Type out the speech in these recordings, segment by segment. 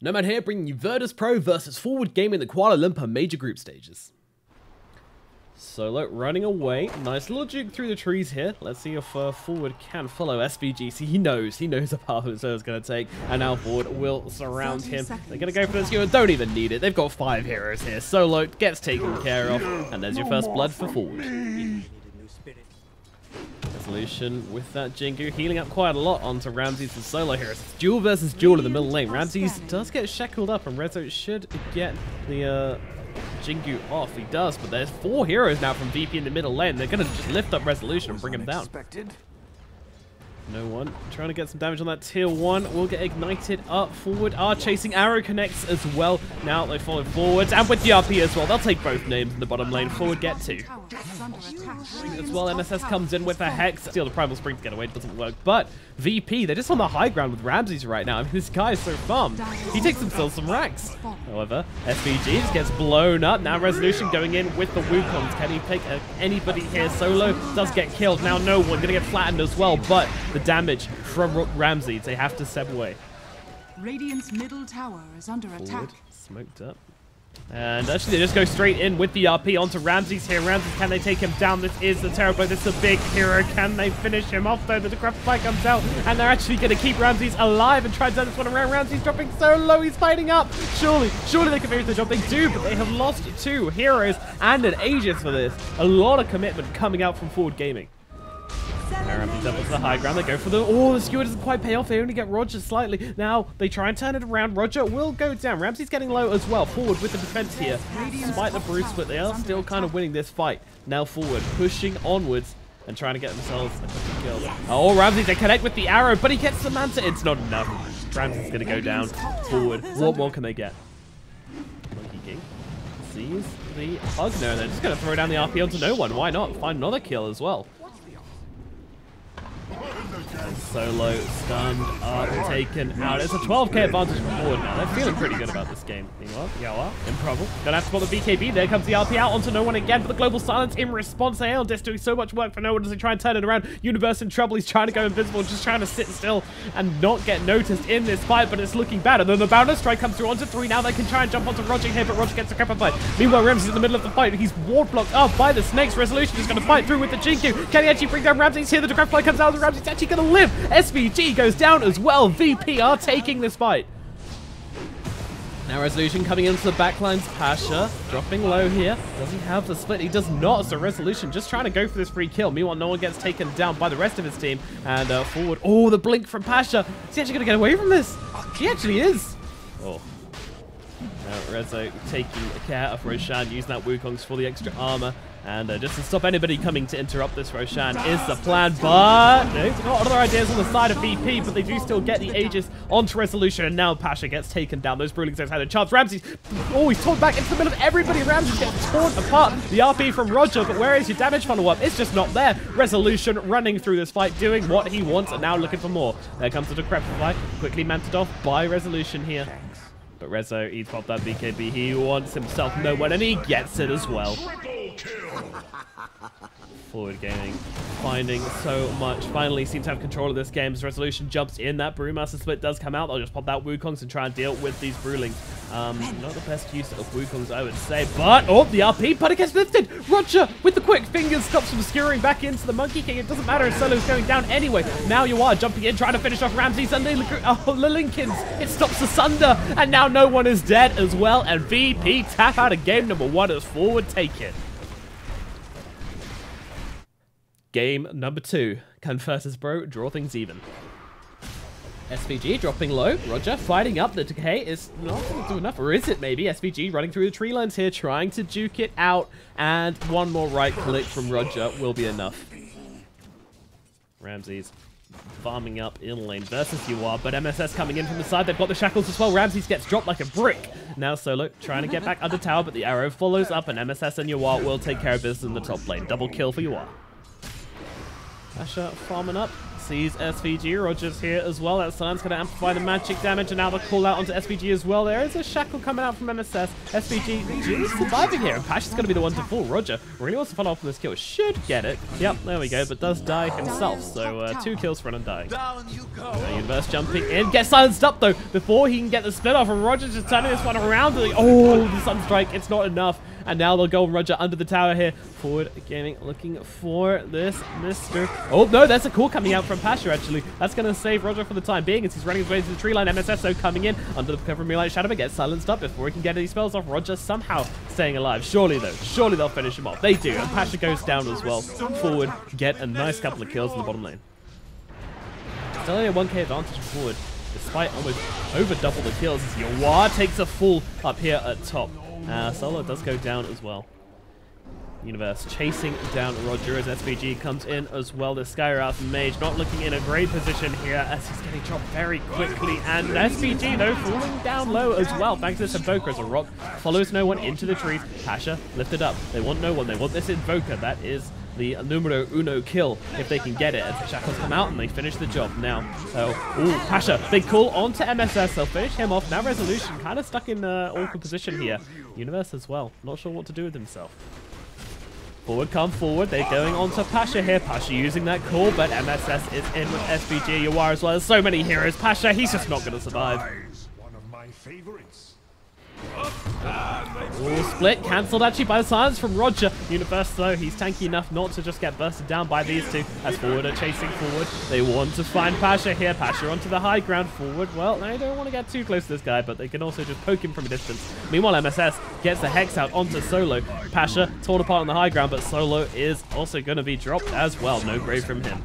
Nomad here, bringing you Virtus Pro versus Forward Gaming in the Kuala Lumpur major group stages. Solo running away. Nice little juke through the trees here. Let's see if Forward can follow SVG. See, he knows the path that Solo's going to take. And now Forward will surround him. They're going to go for the skewer. Don't even need it. They've got 5 heroes here. Solo gets taken care of. And there's your first blood for Forward. Resolution with that Jingu, healing up quite a lot onto Ramses and Solo here. It's duel versus duel in the middle lane. Ramses does get shackled up, and Rezo should get the Jingu off. He does, but there's 4 heroes now from VP in the middle lane. They're going to just lift up Resolution and bring him down. No one trying to get some damage on that tier 1. Will get ignited up. Forward are chasing. Arrow connects as well. Now they follow forwards, and with the RP as well. They'll take both names in the bottom lane. Forward get 2. As well, MSS comes in with a Hex. Steal the Primal Spring to get away. It doesn't work. But VP, they're just on the high ground with Ramses right now. I mean, this guy is so farmed. He takes himself some racks. However, SVG just gets blown up. Now Resolution going in with the Wukongs. Can he pick anybody here? Solo does get killed. Now no one. Going to get flattened as well. But the damage from Ramses, they have to step away. Radiant's middle tower is under attack. Smoked up. And actually, they just go straight in with the RP onto Ramses here. Ramses, can they take him down? This is the terrible. This is a big hero. Can they finish him off, though? The Decrepify comes out, and they're actually going to keep Ramses alive and try to turn this one around. Ramses dropping so low. He's fighting up. Surely they can finish the job. They do, but they have lost 2 heroes and an Aegis for this. A lot of commitment coming out from Forward Gaming. Ramses up to the high ground. They go for the skewer doesn't quite pay off. They only get Roger slightly. Now they try and turn it around. Roger will go down. Ramses getting low as well. Forward with the defense here. Despite the Bruce, but they are still kind of winning this fight. Now Forward pushing onwards and trying to get themselves a couple of kills. Oh, Ramses, they connect with the arrow, but he gets the Manta. It's not enough. Ramses is going to go down. Forward. What more can they get? Monkey King sees the hug there, and they're just going to throw down the RP onto no one. Why not? Find another kill as well. Solo stunned up, taken out. It's a 12k advantage for Forward now. They're feeling pretty good about this game. Improbable. Gonna have to spot the BKB. There comes the RP out onto no one again for the global silence in response. Aeon doing so much work for no one as they try and turn it around. Universe in trouble. He's trying to go invisible, just trying to sit still and not get noticed in this fight, but it's looking bad. And then the Boundless Strike comes through onto 3. Now they can try and jump onto Roger here, but Roger gets a Decrepify. Meanwhile, Ramses is in the middle of the fight. He's ward blocked up by the Snakes. Resolution is going to fight through with the Jingu. Can he actually bring down Ramses here? The Decrepify comes out, and Ramses actually going to live. SVG goes down as well. VP are taking this fight. Now Resolution coming into the backlines. Pasha dropping low here. Does he have the split? He does not. So Resolution just trying to go for this free kill. Meanwhile, no one gets taken down by the rest of his team. And Forward. Oh, the blink from Pasha. Is he actually going to get away from this? He actually is. Oh. Now Rezo taking care of Roshan, using that Wukongs for the extra armor. And just to stop anybody coming to interrupt this, Roshan is the plan. But no, they've got other ideas on the side of VP, but they do still get the Aegis onto Resolution. And now Pasha gets taken down. Those Brewling Stones had a chance. Ramses, oh, he's torn back into the middle of everybody. Ramses gets torn apart. The RP from Roger, but where is your damage follow-up? It's just not there. Resolution running through this fight, doing what he wants, and now looking for more. There comes the Decrepify, quickly manted off by Resolution here. But Rezo, he's popped that BKB. He wants himself no one, and he gets it as well. Forward Gaming finding so much. Finally seems to have control of this game as Resolution jumps in. That Brewmaster split does come out. They'll just pop that Wukongs and try and deal with these Brewlings. Not the best use of Wukongs, I would say. But, oh, the RP, but it gets lifted. Roger with the quick fingers stops from skewering back into the Monkey King. It doesn't matter if Solo's going down anyway. Now you are jumping in, trying to finish off Ramses and the Linkins. It stops asunder, and now no one is dead as well. And VP tap out of game number 1 as Forward take it. Game number 2. Can Virtus Pro draw things even? SVG dropping low. Roger fighting up. The decay is not going to do enough. Or is it maybe? SVG running through the tree lines here, trying to juke it out. And one more right click from Roger will be enough. Ramses farming up in lane versus UR, but MSS coming in from the side. They've got the shackles as well. Ramses gets dropped like a brick. Now Solo trying to get back under tower, but the arrow follows up, and MSS and UR will take care of business in the top lane. Double kill for UR. Pasha farming up. sees SVG. Roger's here as well. That Silence going to amplify the magic damage, and now the call out onto SVG as well. There is a shackle coming out from MSS. SVG just surviving here, and Pash is going to be the one to fall. Roger really wants to follow up on this kill. Should get it. Yep, there we go, but does die himself. So 2 kills for an undying. Universe jumping in, gets silenced up though before he can get the split off, and Roger just turning this one around. Oh, the Sunstrike, it's not enough. And now they'll go on Roger under the tower here. Forward Gaming looking for this Mr. Oh, no, that's a call coming out from Pasha, actually. That's going to save Roger for the time being as he's running his way to the tree line. MSS, though, coming in under the cover of Moonlight Shadow, but gets silenced up before he can get any spells off. Roger somehow staying alive. Surely, though, surely they'll finish him off. They do, and Pasha goes down as well. Forward, get a nice couple of kills in the bottom lane. Still only a 1k advantage for Forward, despite almost over double the kills as Yawar takes a fall up here at top. Solo does go down as well. Universe chasing down Roger as SVG comes in as well. The Skywrath Mage not looking in a great position here as he's getting dropped very quickly. And SVG, though, falling down low as well, thanks to this Invoker as a rock follows no one into the trees. Pasha lifted up. They want no one. They want this Invoker. That is the numero uno kill if they can get it as the shackles come out and they finish the job now. Oh, Pasha, big call onto MSS. They'll finish him off. Now Resolution kind of stuck in an awkward position here. Universe as well. Not sure what to do with himself. Forward, come forward. They're going on to Pasha here. Pasha using that call, but MSS is in with SVG. Yawar as well. There's so many heroes. Pasha, he's just not going to survive. One of my favorites. Oh, split cancelled actually by the silence from Roger. Universe, though, he's tanky enough not to just get bursted down by these two. As Forward are chasing forward. They want to find Pasha here. Pasha onto the high ground. Forward, well, they don't want to get too close to this guy, but they can also just poke him from a distance. Meanwhile, MSS gets the Hex out onto Solo. Pasha torn apart on the high ground, but Solo is also going to be dropped as well. No grave from him.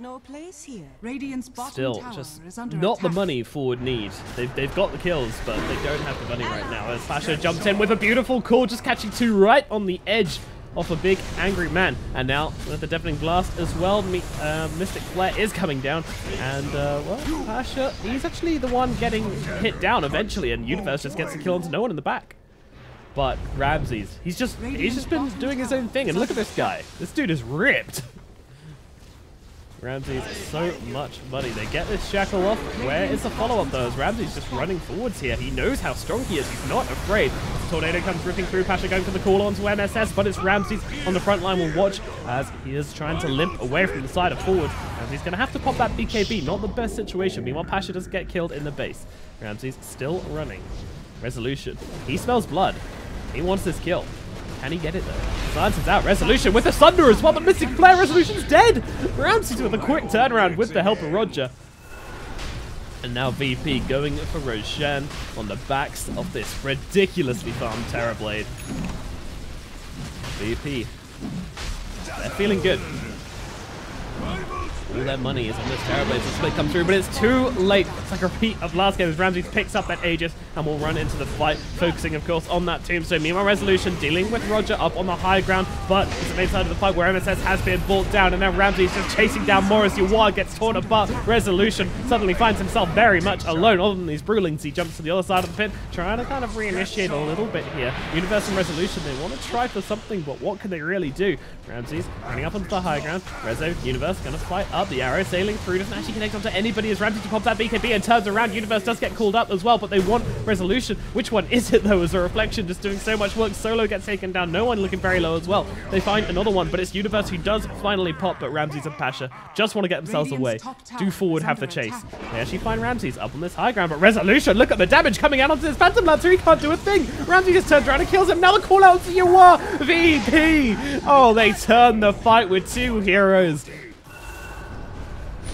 No place here. Radiant's bottom Still, tower just is under not the attack. money Forward need. They've got the kills, but they don't have the money right now. As Pasha jumps in with a beautiful call, just catching 2 right on the edge off a big angry man. And now with the Deafening Blast as well, Mystic Flare is coming down. And, well, Pasha, he's actually the one getting hit down eventually, and Universe just gets the kill onto no one in the back. But Ramses, he's just been doing his own thing, and look at this guy. This dude is ripped. Ramses, so much money. They get this shackle off. Where is the follow-up, though? As Ramses just running forwards here. He knows how strong he is. He's not afraid. Tornado comes ripping through. Pasha going for the call onto MSS, but it's Ramses on the front line. Will watch as he is trying to limp away from the side of Forward. And he's going to have to pop that BKB. Not the best situation. Meanwhile, Pasha does get killed in the base. Ramses still running. Resolution. He smells blood. He wants this kill. Can he get it, though? Silence is out. Resolution with the Thunder as well, but Mystic Flare. Resolution's dead. Ramses with a quick turnaround with the help of Roger. And now VP going for Roshan on the backs of this ridiculously farmed Terrorblade. VP. They're feeling good. All their money is on this Terrorblade. The split come through, but it's too late. It's like a repeat of last game as Ramses picks up that Aegis and will run into the fight, focusing, of course, on that Tombstone. Meanwhile, Resolution dealing with Roger up on the high ground, but it's the main side of the fight where MSS has been brought down, and now Ramses just chasing down Morris. Yawar gets torn apart. Resolution suddenly finds himself very much alone. Other than these Brewlings, he jumps to the other side of the pit, trying to kind of reinitiate a little bit here. Universe and Resolution, they want to try for something, but what can they really do? Ramses running up onto the high ground. Rezo, Universe gonna fight up. The arrow sailing through, doesn't actually connect onto anybody as Ramses pops that BKB and turns around. Universe does get called up as well, but they want Resolution. Which one is it, though, as a Reflection just doing so much work? Solo gets taken down. No one looking very low as well. They find another one, but it's Universe who does finally pop, but Ramses and Pasha just want to get themselves away. Do Forward have the chase? They actually find Ramses up on this high ground, but Resolution, look at the damage coming out onto this Phantom Lancer. He can't do a thing. Ramses just turns around and kills him. Now the call out to Yawar. VP. Oh, they turn the fight with 2 heroes.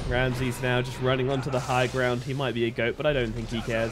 Ramses now just running onto the high ground. He might be a goat, but I don't think he cares.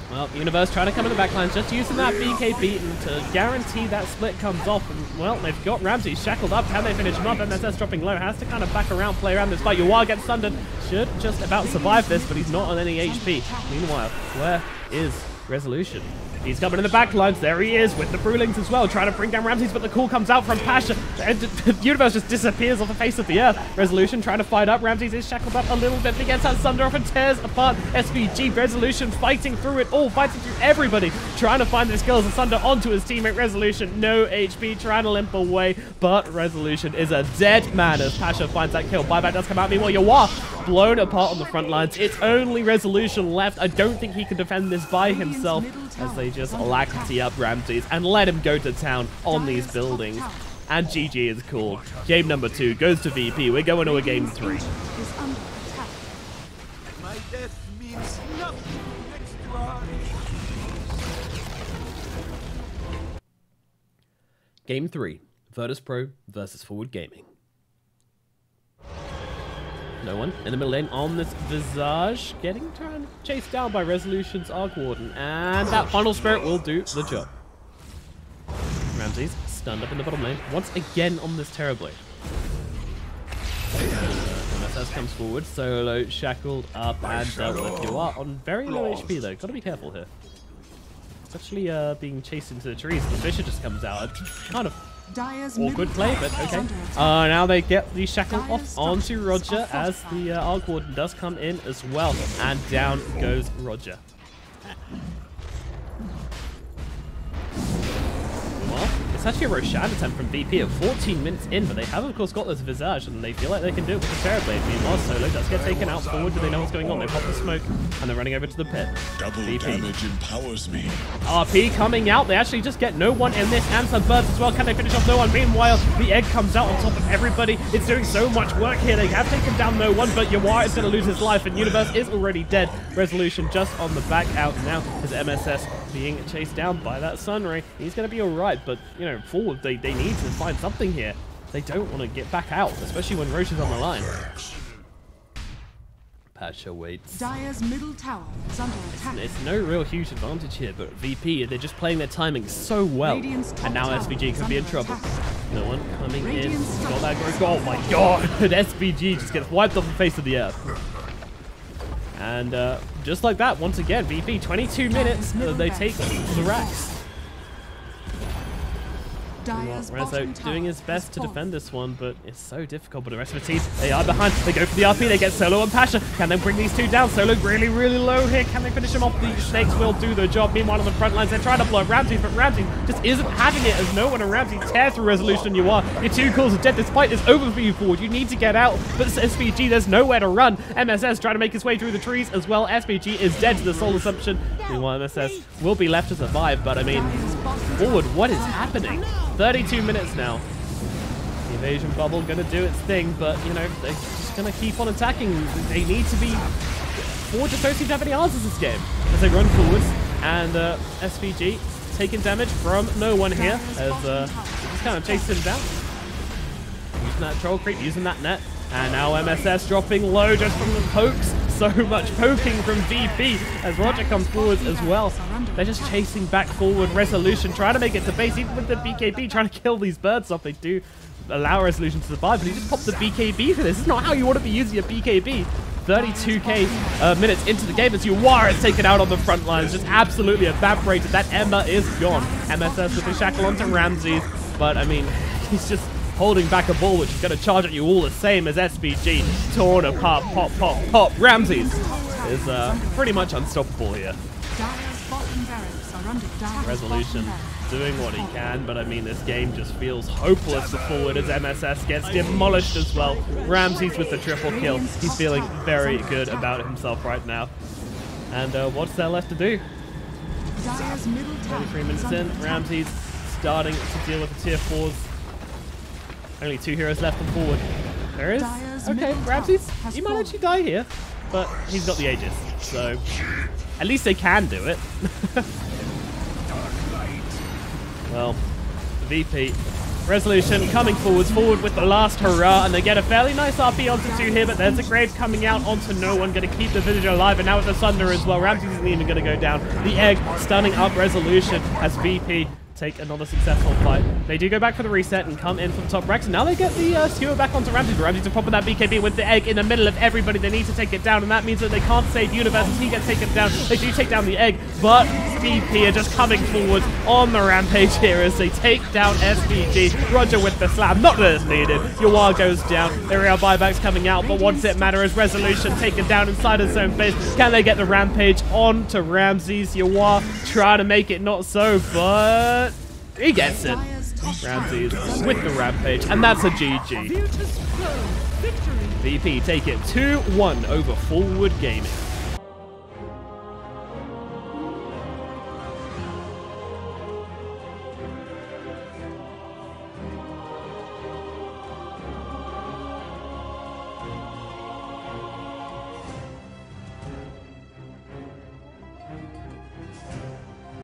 Well, Universe trying to come in the backlines, just using that BKB to guarantee that split comes off. And, well, they've got Ramses shackled up. Can they finish him up? MSS dropping low. Has to kind of back around, play around this fight. Yawar gets sundered. Should just about survive this, but he's not on any HP. Meanwhile, where is Resolution. He's coming in the back lines. There he is with the Brewlings as well, trying to bring down Ramses, but the call comes out from Pasha. The universe just disappears off the face of the earth. Resolution trying to fight up. Ramses is shackled up a little bit, but he gets that Thunder off and tears apart SVG. Resolution fighting through it all, fighting through everybody, trying to find this kill as a Thunder onto his teammate Resolution. No HP, trying to limp away, but Resolution is a dead man as Pasha finds that kill. Buyback does come out. Meanwhile, Yawar blown apart on the front lines. It's only Resolution left. I don't think he can defend this by himself as they just lackey up Ramses and let him go to town on these buildings. And GG is called. Game number 2 goes to VP. We're going to a game 3. My death means nothing next to our... Game 3. Virtus Pro versus Forward Gaming. No one in the middle lane on this Visage, getting trying to chased down by Resolution's Arc Warden, and that Final Spirit will do the job. Ramses stunned up in the bottom lane once again on this Terrorblade. MSS comes forward, Solo shackled up and dealt with. You are on very low HP though, gotta be careful here. It's actually being chased into the trees. The Fisher just comes out. Kind of awkward play, but okay. Now they get the shackle off onto Roger as the Arc Warden does come in as well. And down goes Roger. Well, it's actually a Roshan attempt from VP at 14 minutes in, but they have of course got this Visage and they feel like they can do it with the Terrorblade. Meanwhile, Solo does get taken out forward. Do they know what's going on? They pop the smoke and they're running over to the pit. Double VP. damage empowers me. RP coming out. They actually just get no one in this and some birds as well. Can they finish off no one? Meanwhile, the egg comes out on top of everybody. It's doing so much work here. They have taken down no one, but Yawar is going to lose his life and Universe is already dead. Resolution just on the back out now. His MSS being chased down by that Sunray. He's going to be alright, but, you know, forward, they need to find something here. They don't want to get back out, especially when Roche is on the line. Pasha waits. Dire's middle tower is under attack. It's no real huge advantage here, but VP, they're just playing their timing so well. And now SVG could be in trouble. No one coming in. Got that growth. Oh my god! SVG just gets wiped off the face of the earth. And just like that, once again, VP, 22 minutes, they take the racks. Rezo doing his best to defend this one, but it's so difficult. But the rest of the team, they are behind. They go for the RP. They get Solo and Pasha. Can they bring these two down? Solo really, really low here. Can they finish him off? The Snakes will do the job. Meanwhile, on the front lines, they're trying to blow up Ramses, but Ramses just isn't having it as no one and Ramses tear through Resolution. You are. Your 2 calls of death. This fight is over for you, Forward. You need to get out. But it's SVG, there's nowhere to run. MSS trying to make his way through the trees as well. SVG is dead to the Soul Assumption. Meanwhile, MSS will be left to survive, but I mean, Forward, what is happening? 32 minutes now. The evasion bubble gonna do its thing, but you know, they're just gonna keep on attacking. They need to be... Forward just don't seem to have any answers this game as they run forwards, and SVG taking damage from no one here as just kind of chasing him down. Using that troll creep, using that net, and now MSS dropping low just from the pokes. So much poking from VP as Roger comes forward as well. They're just chasing back forward. Resolution trying to make it to base, even with the BKB trying to kill these birds off. They do allow Resolution to survive, but he just popped the BKB for this. This is not how you want to be using your BKB. 32k minutes into the game as Yawar is taken out on the front lines, just absolutely evaporated. That Emma is gone. MSS with the shackle onto Ramses, but I mean, he's just holding back a ball which is going to charge at you all the same as SVG. Torn apart, pop, pop, pop. Ramses is pretty much unstoppable here. Resolution doing what he can, but I mean, this game just feels hopeless for Forward as MSS gets demolished as well. Ramses with the triple kill. He's feeling very good about himself right now. And what's there left to do? 33 minutes in, Ramses starting to deal with the tier 4s. Only 2 heroes left on Forward. There is? Okay, Ramses, he might actually die here, but he's got the Aegis, so at least they can do it. Well, VP. Resolution coming forward with the last hurrah, and they get a fairly nice RP onto 2 here, but there's a Grave coming out onto no one, going to keep the Visitor alive, and now with the Thunder as well. Ramses isn't even going to go down. The Egg stunning up Resolution as VP take another successful fight. They do go back for the reset and come in from top Rex. Now they get the skewer back onto Ramsey. Ramsey's popping that BKB with the egg in the middle of everybody. They need to take it down, and that means that they can't save Universe as he gets taken down. They do take down the egg, but BP are just coming forward on the rampage here as they take down SVG. Roger with the slam, not that it's needed. Yawar goes down. There are buybacks coming out, but what does it matter as Resolution taken down inside his own base? Can they get the rampage onto Ramses? Yawar trying to make it not so, but he gets it. Ramses with the rampage, and that's a GG. VP take it 2-1 over Forward Gaming.